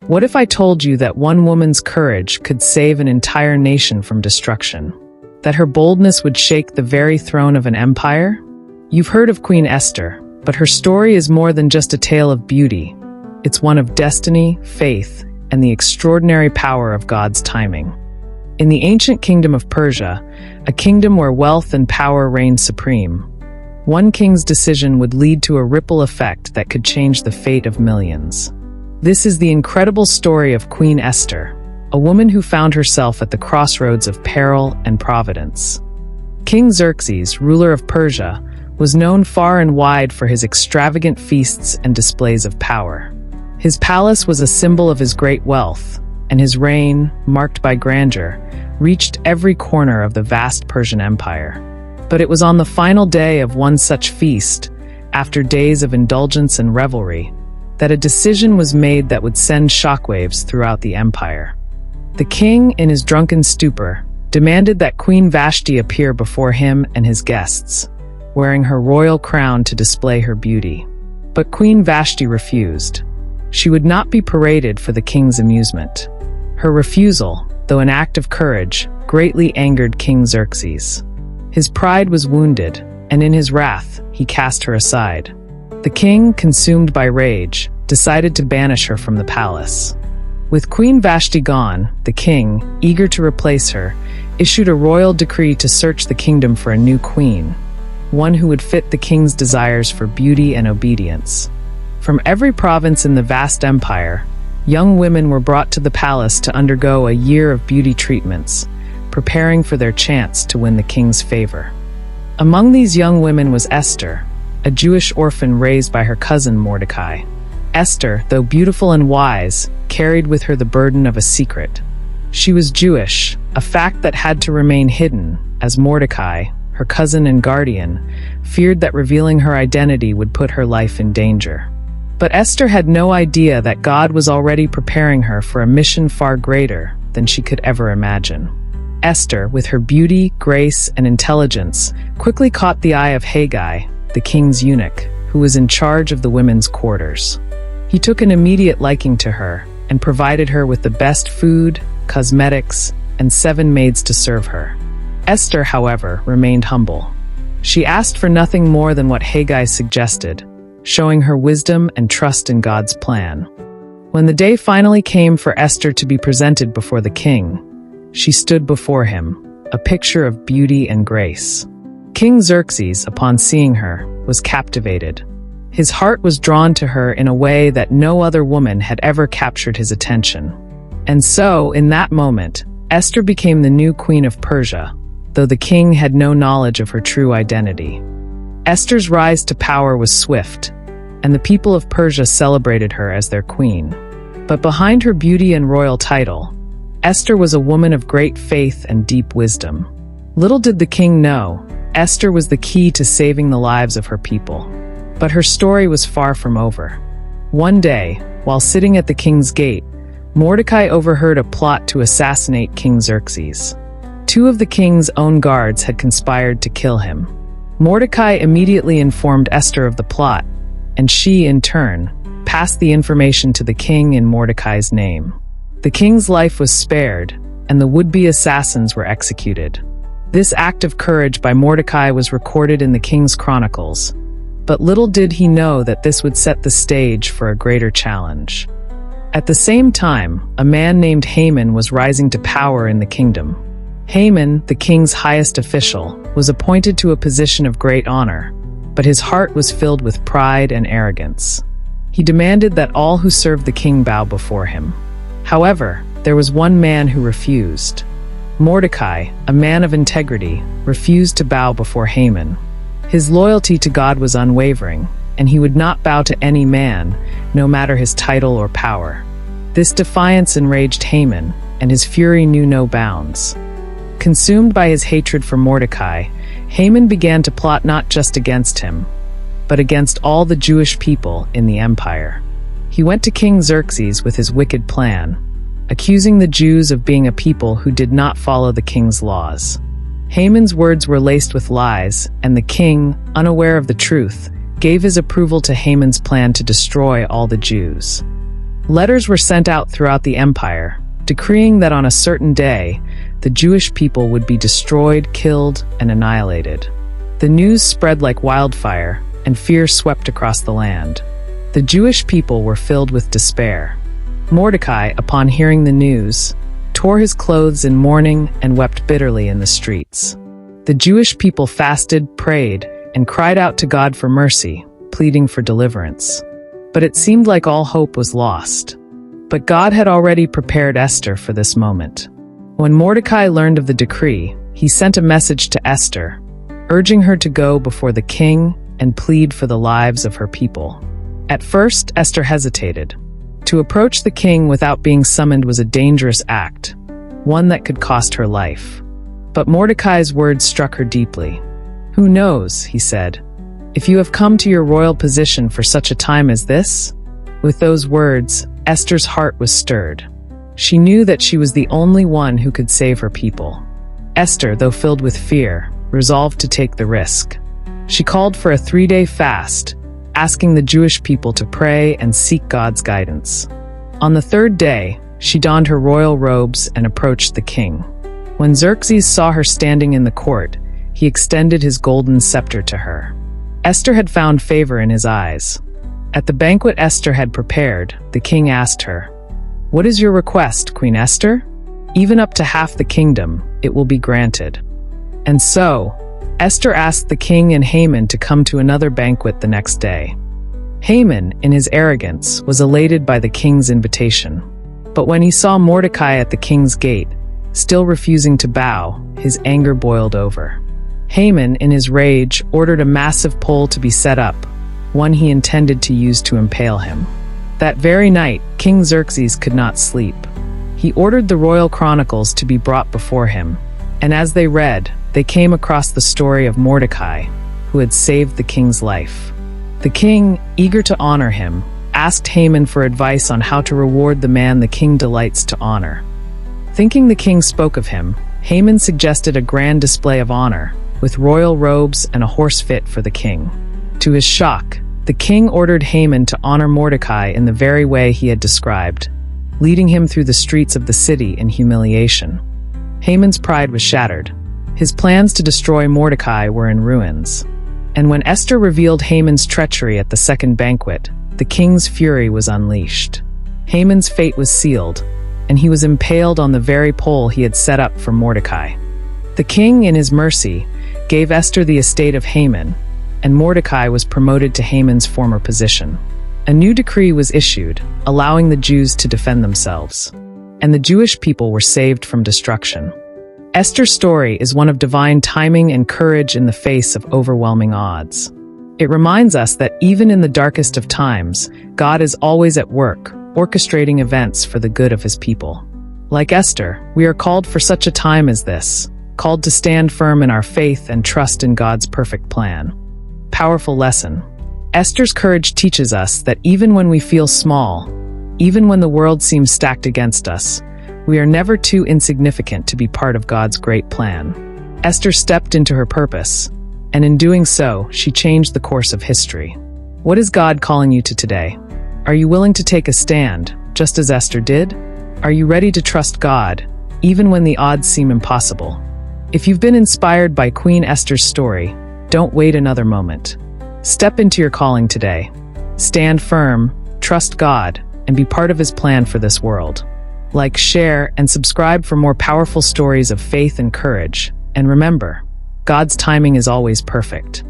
What if I told you that one woman's courage could save an entire nation from destruction? That her boldness would shake the very throne of an empire? You've heard of Queen Esther, but her story is more than just a tale of beauty. It's one of destiny, faith, and the extraordinary power of God's timing. In the ancient kingdom of Persia, a kingdom where wealth and power reigned supreme, one king's decision would lead to a ripple effect that could change the fate of millions. This is the incredible story of Queen Esther, a woman who found herself at the crossroads of peril and providence. King Xerxes, ruler of Persia, was known far and wide for his extravagant feasts and displays of power. His palace was a symbol of his great wealth, and his reign, marked by grandeur, reached every corner of the vast Persian Empire. But it was on the final day of one such feast, after days of indulgence and revelry, that a decision was made that would send shockwaves throughout the empire. The king, in his drunken stupor, demanded that Queen Vashti appear before him and his guests, wearing her royal crown to display her beauty. But Queen Vashti refused. She would not be paraded for the king's amusement. Her refusal, though an act of courage, greatly angered King Xerxes. His pride was wounded, and in his wrath, he cast her aside. The king, consumed by rage, decided to banish her from the palace. With Queen Vashti gone, the king, eager to replace her, issued a royal decree to search the kingdom for a new queen, one who would fit the king's desires for beauty and obedience. From every province in the vast empire, young women were brought to the palace to undergo a year of beauty treatments, preparing for their chance to win the king's favor. Among these young women was Esther, a Jewish orphan raised by her cousin Mordecai. Esther, though beautiful and wise, carried with her the burden of a secret. She was Jewish, a fact that had to remain hidden, as Mordecai, her cousin and guardian, feared that revealing her identity would put her life in danger. But Esther had no idea that God was already preparing her for a mission far greater than she could ever imagine. Esther, with her beauty, grace, and intelligence, quickly caught the eye of Haggai, the king's eunuch, who was in charge of the women's quarters. He took an immediate liking to her and provided her with the best food, cosmetics, and 7 maids to serve her. Esther, however, remained humble. She asked for nothing more than what Haggai suggested, showing her wisdom and trust in God's plan. When the day finally came for Esther to be presented before the king, she stood before him, a picture of beauty and grace. King Xerxes, upon seeing her, was captivated. His heart was drawn to her in a way that no other woman had ever captured his attention. And so, in that moment, Esther became the new Queen of Persia, though the king had no knowledge of her true identity. Esther's rise to power was swift, and the people of Persia celebrated her as their queen. But behind her beauty and royal title, Esther was a woman of great faith and deep wisdom. Little did the king know, Esther was the key to saving the lives of her people. But her story was far from over. One day, while sitting at the king's gate, Mordecai overheard a plot to assassinate King Xerxes. 2 of the king's own guards had conspired to kill him. Mordecai immediately informed Esther of the plot, and she, in turn, passed the information to the king in Mordecai's name. The king's life was spared, and the would-be assassins were executed. This act of courage by Mordecai was recorded in the king's chronicles, but little did he know that this would set the stage for a greater challenge. At the same time, a man named Haman was rising to power in the kingdom. Haman, the king's highest official, was appointed to a position of great honor, but his heart was filled with pride and arrogance. He demanded that all who served the king bow before him. However, there was one man who refused. Mordecai, a man of integrity, refused to bow before Haman. His loyalty to God was unwavering, and he would not bow to any man, no matter his title or power. This defiance enraged Haman, and his fury knew no bounds. Consumed by his hatred for Mordecai, Haman began to plot not just against him, but against all the Jewish people in the empire. He went to King Xerxes with his wicked plan, accusing the Jews of being a people who did not follow the king's laws. Haman's words were laced with lies, and the king, unaware of the truth, gave his approval to Haman's plan to destroy all the Jews. Letters were sent out throughout the empire, decreeing that on a certain day, the Jewish people would be destroyed, killed, and annihilated. The news spread like wildfire, and fear swept across the land. The Jewish people were filled with despair. Mordecai, upon hearing the news, tore his clothes in mourning and wept bitterly in the streets. The Jewish people fasted, prayed, and cried out to God for mercy, pleading for deliverance. But it seemed like all hope was lost. But God had already prepared Esther for this moment. When Mordecai learned of the decree, he sent a message to Esther, urging her to go before the king and plead for the lives of her people. At first, Esther hesitated. To approach the king without being summoned was a dangerous act, one that could cost her life. But Mordecai's words struck her deeply. "Who knows," he said, "if you have come to your royal position for such a time as this?" With those words, Esther's heart was stirred. She knew that she was the only one who could save her people. Esther, though filled with fear, resolved to take the risk. She called for a 3-day fast, asking the Jewish people to pray and seek God's guidance. On the 3rd day, she donned her royal robes and approached the king. When Xerxes saw her standing in the court, he extended his golden scepter to her. Esther had found favor in his eyes. At the banquet Esther had prepared, the king asked her, "What is your request, Queen Esther? Even up to half the kingdom, it will be granted." And so, Esther asked the king and Haman to come to another banquet the next day. Haman, in his arrogance, was elated by the king's invitation. But when he saw Mordecai at the king's gate, still refusing to bow, his anger boiled over. Haman, in his rage, ordered a massive pole to be set up, one he intended to use to impale him. That very night, King Xerxes could not sleep. He ordered the royal chronicles to be brought before him, and as they read, they came across the story of Mordecai, who had saved the king's life. The king, eager to honor him, asked Haman for advice on how to reward the man the king delights to honor. Thinking the king spoke of him, Haman suggested a grand display of honor, with royal robes and a horse fit for the king. To his shock, the king ordered Haman to honor Mordecai in the very way he had described, leading him through the streets of the city in humiliation. Haman's pride was shattered. His plans to destroy Mordecai were in ruins. And when Esther revealed Haman's treachery at the second banquet, the king's fury was unleashed. Haman's fate was sealed, and he was impaled on the very pole he had set up for Mordecai. The king, in his mercy, gave Esther the estate of Haman, and Mordecai was promoted to Haman's former position. A new decree was issued, allowing the Jews to defend themselves, and the Jewish people were saved from destruction. Esther's story is one of divine timing and courage in the face of overwhelming odds. It reminds us that even in the darkest of times, God is always at work, orchestrating events for the good of his people. Like Esther, we are called for such a time as this, called to stand firm in our faith and trust in God's perfect plan. Powerful lesson. Esther's courage teaches us that even when we feel small, even when the world seems stacked against us, we are never too insignificant to be part of God's great plan. Esther stepped into her purpose, and in doing so, she changed the course of history. What is God calling you to today? Are you willing to take a stand, just as Esther did? Are you ready to trust God, even when the odds seem impossible? If you've been inspired by Queen Esther's story, don't wait another moment. Step into your calling today. Stand firm, trust God, and be part of his plan for this world. Like, share, and subscribe for more powerful stories of faith and courage. And remember, God's timing is always perfect.